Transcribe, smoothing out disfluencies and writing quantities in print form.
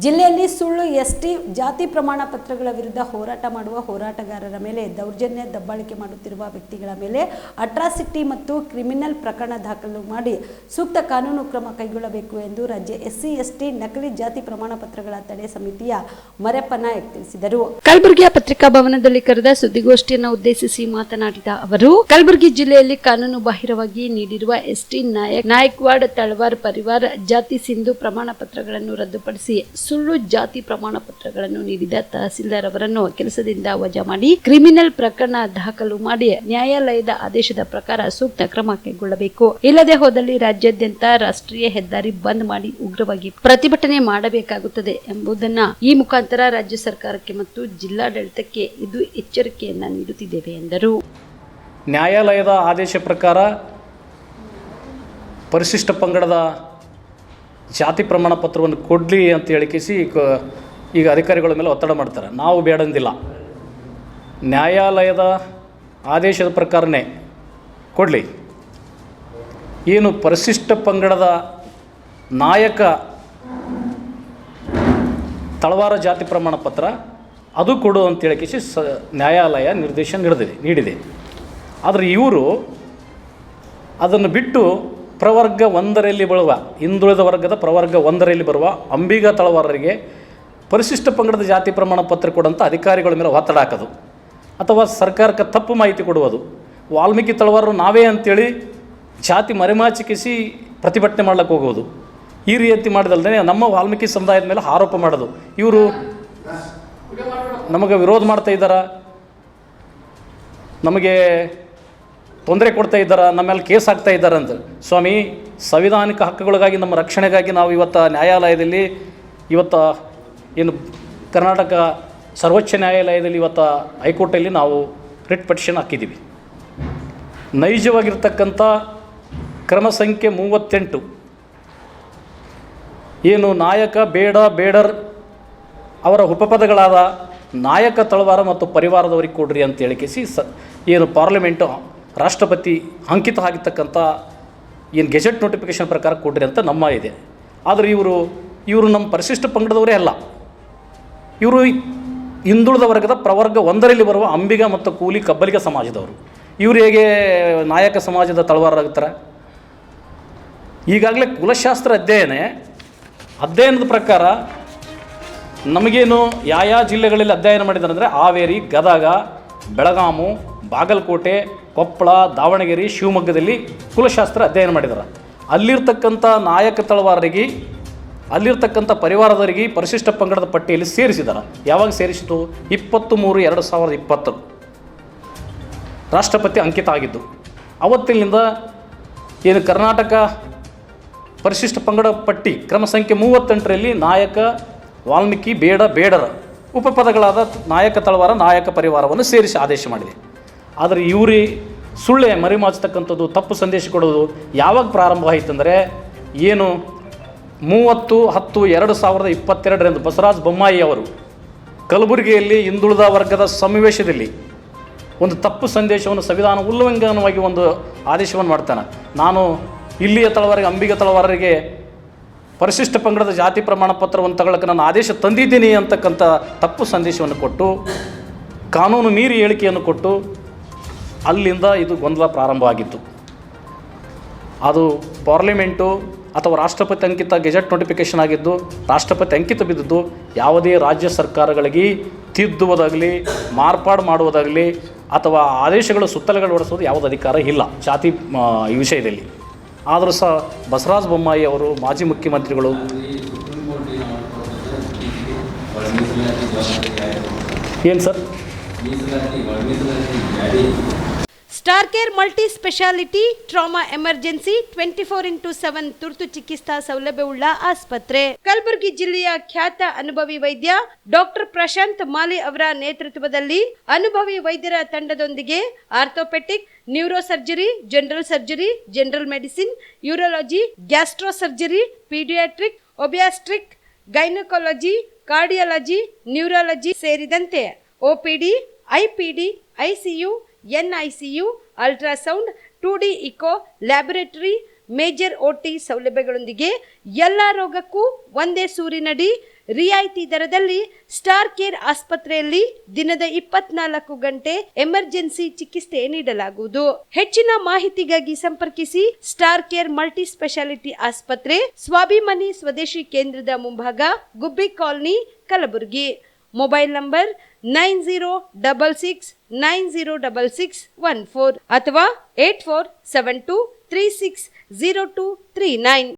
ಜಿಲ್ಲೆಯಲ್ಲಿ ಸುಳ್ಳು ಎಸ್ಟಿ ಜಾತಿ ಪ್ರಮಾಣ ಪತ್ರಗಳ ವಿರುದ್ಧ ಹೋರಾಟ ಮಾಡುವ ಹೋರಾಟಗಾರರ ಮೇಲೆ ದೌರ್ಜನ್ಯ ದಬ್ಬಾಳಿಕೆ ಮಾಡುತ್ತಿರುವ ವ್ಯಕ್ತಿಗಳ ಮೇಲೆ ಅಟ್ರಾಸಿಟಿ ಮತ್ತು ಕ್ರಿಮಿನಲ್ ಪ್ರಕರಣ ದಾಖಲು ಮಾಡಿ ಸೂಕ್ತ ಕಾನೂನು ಕ್ರಮ ಕೈಗೊಳ್ಳಬೇಕು ಎಂದು ರಾಜ್ಯ ಎಸ್ಸಿ ಎಸ್ಟಿ ನಕಲಿ ಜಾತಿ ಪ್ರಮಾಣ ಪತ್ರಗಳ ತಡೆ ಸಮಿತಿಯ ಮರೆಪ್ಪ ನಾಯಕ್ ತಿಳಿಸಿದರು. ಕಲಬುರಗಿಯ ಪತ್ರಿಕಾ ಭವನದಲ್ಲಿ ಕರೆದ ಸುದ್ದಿಗೋಷ್ಠಿಯನ್ನು ಉದ್ದೇಶಿಸಿ ಮಾತನಾಡಿದ ಅವರು, ಕಲಬುರಗಿ ಜಿಲ್ಲೆಯಲ್ಲಿ ಕಾನೂನು ಬಾಹಿರವಾಗಿ ನೀಡಿರುವ ಎಸ್ಟಿ ನಾಯಕ್ವಾಡ್ ತಳವಾರ್ ಪರಿವಾರ ಜಾತಿ ಸಿಂಧು ಪ್ರಮಾಣ ಪತ್ರಗಳನ್ನು ರದ್ದುಪಡಿಸಿ ಸುಳ್ಳು ಜಾತಿ ಪ್ರಮಾಣ ಪತ್ರಗಳನ್ನು ನೀಡಿದ ತಹಸೀಲ್ದಾರ್ ಅವರನ್ನು ಕೆಲಸದಿಂದ ವಜಾ ಮಾಡಿ ಕ್ರಿಮಿನಲ್ ಪ್ರಕರಣ ದಾಖಲು ಮಾಡಿ ನ್ಯಾಯಾಲಯದ ಆದೇಶದ ಪ್ರಕಾರ ಸೂಕ್ತ ಕ್ರಮ ಕೈಗೊಳ್ಳಬೇಕು. ಇಲ್ಲದೆ ಹೋದಲ್ಲಿ ರಾಜ್ಯಾದ್ಯಂತ ರಾಷ್ಟ್ರೀಯ ಹೆದ್ದಾರಿ ಬಂದ್ ಮಾಡಿ ಉಗ್ರವಾಗಿ ಪ್ರತಿಭಟನೆ ಮಾಡಬೇಕಾಗುತ್ತದೆ ಎಂಬುದನ್ನು ಈ ಮುಖಾಂತರ ರಾಜ್ಯ ಸರ್ಕಾರಕ್ಕೆ ಮತ್ತು ಜಿಲ್ಲಾಡಳಿತಕ್ಕೆ ಇದು ಎಚ್ಚರಿಕೆಯನ್ನ ನೀಡುತ್ತಿದ್ದೇವೆ ಎಂದರು. ನ್ಯಾಯಾಲಯದ ಆದೇಶ ಪ್ರಕಾರ ಪರಿಶಿಷ್ಟ ಪಂಗಡದ ಜಾತಿ ಪ್ರಮಾಣ ಪತ್ರವನ್ನು ಕೊಡಲಿ ಅಂತ ಹೇಳಿಕಿಸಿ ಈಗ ಅಧಿಕಾರಿಗಳ ಮೇಲೆ ಒತ್ತಡ ಮಾಡ್ತಾರೆ. ನಾವು ಬೇಡಂದಿಲ್ಲ, ನ್ಯಾಯಾಲಯದ ಆದೇಶದ ಪ್ರಕಾರನೇ ಕೊಡಲಿ. ಏನು ಪರಿಶಿಷ್ಟ ಪಂಗಡದ ನಾಯಕ ತಳವಾರ ಜಾತಿ ಪ್ರಮಾಣ ಪತ್ರ ಅದು ಕೊಡು ಅಂತ ಹೇಳಿಕಿಸಿ ನ್ಯಾಯಾಲಯ ನಿರ್ದೇಶನ ನೀಡಿದೆ. ಆದರೆ ಇವರು ಅದನ್ನು ಬಿಟ್ಟು ಪ್ರವರ್ಗ 1ರಲ್ಲಿ ಬರುವ ಹಿಂದುಳಿದ ವರ್ಗದ ಪ್ರವರ್ಗ 1ರಲ್ಲಿ ಬರುವ ಅಂಬಿಗ ತಳವಾರರಿಗೆ ಪರಿಶಿಷ್ಟ ಪಂಗಡದ ಜಾತಿ ಪ್ರಮಾಣ ಪತ್ರ ಕೊಡುವಂಥ ಅಧಿಕಾರಿಗಳ ಮೇಲೆ ಒತ್ತಡ ಹಾಕೋದು ಅಥವಾ ಸರ್ಕಾರಕ್ಕೆ ತಪ್ಪು ಮಾಹಿತಿ ಕೊಡುವುದು, ವಾಲ್ಮೀಕಿ ತಳವಾರರು ನಾವೇ ಅಂಥೇಳಿ ಜಾತಿ ಮರೆಮಾಚಿಕಿಸಿ ಪ್ರತಿಭಟನೆ ಮಾಡ್ಲಿಕ್ಕೆ ಹೋಗೋದು, ಈ ರೀತಿ ಮಾಡಿದಲ್ದೇ ನಮ್ಮ ವಾಲ್ಮೀಕಿ ಸಮುದಾಯದ ಮೇಲೆ ಆರೋಪ ಮಾಡೋದು, ಇವರು ನಮಗೆ ವಿರೋಧ ಮಾಡ್ತಾ ಇದ್ದಾರೆ, ನಮಗೆ ತೊಂದರೆ ಕೊಡ್ತಾ ಇದ್ದಾರೆ, ನಮ್ಮ ಮೇಲೆ ಕೇಸ್ ಹಾಕ್ತಾ ಇದ್ದಾರೆ ಅಂತ. ಸ್ವಾಮಿ, ಸಂವಿಧಾನಿಕ ಹಕ್ಕುಗಳಿಗಾಗಿ ನಮ್ಮ ರಕ್ಷಣೆಗಾಗಿ ನಾವು ಇವತ್ತು ನ್ಯಾಯಾಲಯದಲ್ಲಿ ಏನು ಕರ್ನಾಟಕ ಸರ್ವೋಚ್ಚ ನ್ಯಾಯಾಲಯದಲ್ಲಿ ಇವತ್ತು ಹೈಕೋರ್ಟಲ್ಲಿ ನಾವು ರಿಟ್ ಪಿಟಿಷನ್ ಹಾಕಿದ್ದೀವಿ. ನೈಜವಾಗಿರ್ತಕ್ಕಂಥ ಕ್ರಮ ಸಂಖ್ಯೆ 38 ಏನು ನಾಯಕ ಬೇಡರ್ ಅವರ ಉಪಪದಗಳಾದ ನಾಯಕ ತಳವಾರ ಮತ್ತು ಪರಿವಾರದವರಿಗೆ ಕೊಡ್ರಿ ಅಂತ ಹೇಳಿಕಿಸಿ ಏನು ಪಾರ್ಲಿಮೆಂಟು ರಾಷ್ಟ್ರಪತಿ ಅಂಕಿತ ಆಗಿರ್ತಕ್ಕಂಥ ಏನು ಗೆಜೆಟ್ ನೋಟಿಫಿಕೇಷನ್ ಪ್ರಕಾರ ಕೊಡ್ರಿ ಅಂತ ನಮ್ಮ ಇದೆ. ಆದರೆ ಇವರು ನಮ್ಮ ಪರಿಶಿಷ್ಟ ಪಂಗಡದವರೇ ಅಲ್ಲ, ಇವರು ಹಿಂದುಳಿದ ವರ್ಗದ ಪ್ರವರ್ಗ 1ರಲ್ಲಿ ಬರುವ ಅಂಬಿಗ ಮತ್ತು ಕೂಲಿ ಕಬ್ಬಲಿಗ ಸಮಾಜದವರು. ಇವರು ಹೇಗೆ ನಾಯಕ ಸಮಾಜದ ತಳವಾರರಾಗ್ತಾರೆ? ಈಗಾಗಲೇ ಕುಲಶಾಸ್ತ್ರ ಅಧ್ಯಯನದ ಪ್ರಕಾರ ನಮಗೇನು ಯಾವ ಜಿಲ್ಲೆಗಳಲ್ಲಿ ಅಧ್ಯಯನ ಮಾಡಿದ್ದಾರೆ ಅಂದರೆ ಹಾವೇರಿ, ಗದಗ, ಬೆಳಗಾಮು, ಬಾಗಲಕೋಟೆ, ಕೊಪ್ಪಳ, ದಾವಣಗೆರೆ, ಶಿವಮೊಗ್ಗದಲ್ಲಿ ಕುಲಶಾಸ್ತ್ರ ಅಧ್ಯಯನ ಮಾಡಿದ್ದಾರೆ. ಅಲ್ಲಿರ್ತಕ್ಕಂಥ ನಾಯಕ ತಳವಾರರಿಗೆ, ಅಲ್ಲಿರ್ತಕ್ಕಂಥ ಪರಿವಾರದವರಿಗೆ ಪರಿಶಿಷ್ಟ ಪಂಗಡದ ಪಟ್ಟಿಯಲ್ಲಿ ಸೇರಿಸಿದ್ದಾರೆ. ಯಾವಾಗ ಸೇರಿಸಿತು? 23/2020 ರಾಷ್ಟ್ರಪತಿ ಅಂಕಿತ ಆಗಿದ್ದು. ಅವತ್ತಿನಿಂದ ಏನು ಕರ್ನಾಟಕ ಪರಿಶಿಷ್ಟ ಪಂಗಡ ಪಟ್ಟಿ ಕ್ರಮ ಸಂಖ್ಯೆ 38ರಲ್ಲಿ ನಾಯಕ, ವಾಲ್ಮೀಕಿ, ಬೇಡರ ಉಪಪದಗಳಾದ ನಾಯಕ ತಳವಾರ, ನಾಯಕ ಪರಿವಾರವನ್ನು ಸೇರಿಸಿ ಆದೇಶ ಮಾಡಿದೆ. ಆದರೆ ಇವರೇ ಸುಳ್ಳೆ ಮರಿಮಾಚತಕ್ಕಂಥದ್ದು, ತಪ್ಪು ಸಂದೇಶ ಕೊಡೋದು ಯಾವಾಗ ಪ್ರಾರಂಭ ಆಯಿತಂದರೆ ಏನು 30/10/2022 ಬಸವರಾಜ ಬೊಮ್ಮಾಯಿ ಅವರು ಕಲಬುರಗಿಯಲ್ಲಿ ಹಿಂದುಳಿದ ವರ್ಗದ ಸಮಾವೇಶದಲ್ಲಿ ಒಂದು ತಪ್ಪು ಸಂದೇಶವನ್ನು ಸಂವಿಧಾನ ಉಲ್ಲಂಘನವಾಗಿ ಒಂದು ಆದೇಶವನ್ನು ಮಾಡ್ತಾನೆ. ನಾನು ಇಲ್ಲಿಯ ತಳವಾರಿಗೆ, ಅಂಬಿಗ ತಳವಾರರಿಗೆ ಪರಿಶಿಷ್ಟ ಪಂಗಡದ ಜಾತಿ ಪ್ರಮಾಣ ಪತ್ರವನ್ನು ತಗೊಳ್ಳೋಕ್ಕೆ ನಾನು ಆದೇಶ ತಂದಿದ್ದೀನಿ ಅಂತಕ್ಕಂಥ ತಪ್ಪು ಸಂದೇಶವನ್ನು ಕೊಟ್ಟು, ಕಾನೂನು ಮೀರಿ ಹೇಳಿಕೆಯನ್ನು ಕೊಟ್ಟು, ಅಲ್ಲಿಂದ ಇದು ಗೊಂದಲ ಪ್ರಾರಂಭ ಆಗಿತ್ತು. ಅದು ಪಾರ್ಲಿಮೆಂಟು ಅಥವಾ ರಾಷ್ಟ್ರಪತಿ ಅಂಕಿತ ಗೆಜೆಟ್ ನೋಟಿಫಿಕೇಷನ್ ಆಗಿದ್ದು, ರಾಷ್ಟ್ರಪತಿ ಅಂಕಿತ ಬಿದ್ದಿದ್ದು ಯಾವುದೇ ರಾಜ್ಯ ಸರ್ಕಾರಗಳಿಗೆ ತಿದ್ದುವುದಾಗಲಿ, ಮಾರ್ಪಾಡು ಮಾಡುವುದಾಗಲಿ ಅಥವಾ ಆದೇಶಗಳು ಸುತ್ತಲೆಗಳು ಹೊಡೆಸೋದು ಯಾವುದೇ ಅಧಿಕಾರ ಇಲ್ಲ ಜಾತಿ ಈ ವಿಷಯದಲ್ಲಿ. ಆದರೂ ಸಹ ಬಸವರಾಜ ಬೊಮ್ಮಾಯಿ ಅವರು ಮಾಜಿ ಮುಖ್ಯಮಂತ್ರಿಗಳು ಏನು sir star care multi speciality trauma emergency 24x7 ತುರ್ತು ಚಿಕಿತ್ಸಾ ಸೌಲಭ್ಯವುಳ್ಳ ಆಸ್ಪತ್ರೆ. ಕಲಬುರಗಿ ಜಿಲ್ಲೆಯ ಖ್ಯಾತ ಅನುಭವಿ ವೈದ್ಯ ಡಾಕ್ಟರ್ ಪ್ರಶಾಂತ್ ಮಾಲಿ ಅವರ ನೇತೃತ್ವದಲ್ಲಿ ಅನುಭವಿ ವೈದ್ಯರ ತಂಡದೊಂದಿಗೆ orthopedic, neuro surgery, general medicine, urology, gastro surgery, pediatric, obstetric, gynaecology, cardiology, neurology ಸೇರಿದಂತೆ OPD, IPD, ICU, NICU, ultrasound, 2D echo, laboratory, major OT ಸೌಲಭ್ಯಗಳೊಂದಿಗೆ ಎಲ್ಲ ರೋಗಕ್ಕೂ ಒಂದೇ ಸೂರಿನಡಿ ರಿಯಾಯಿತಿ ದರದಲ್ಲಿ ಸ್ಟಾರ್ ಕೇರ್ ಆಸ್ಪತ್ರೆಯಲ್ಲಿ ದಿನದ 24 ಗಂಟೆ ಎಮರ್ಜೆನ್ಸಿ ಚಿಕಿತ್ಸೆ ನೀಡಲಾಗುವುದು. ಹೆಚ್ಚಿನ ಮಾಹಿತಿಗಾಗಿ ಸಂಪರ್ಕಿಸಿ ಸ್ಟಾರ್ ಕೇರ್ ಮಲ್ಟಿ ಸ್ಪೆಷಾಲಿಟಿ ಆಸ್ಪತ್ರೆ, ಸ್ವಾಭಿಮಾನಿ ಸ್ವದೇಶಿ ಕೇಂದ್ರದ ಮುಂಭಾಗ, ಗುಬ್ಬಿ ಕಾಲನಿ, ಕಲಬುರಗಿ. ಮೊಬೈಲ್ ನಂಬರ್ 9066906614 ಅಥವಾ 8472360239.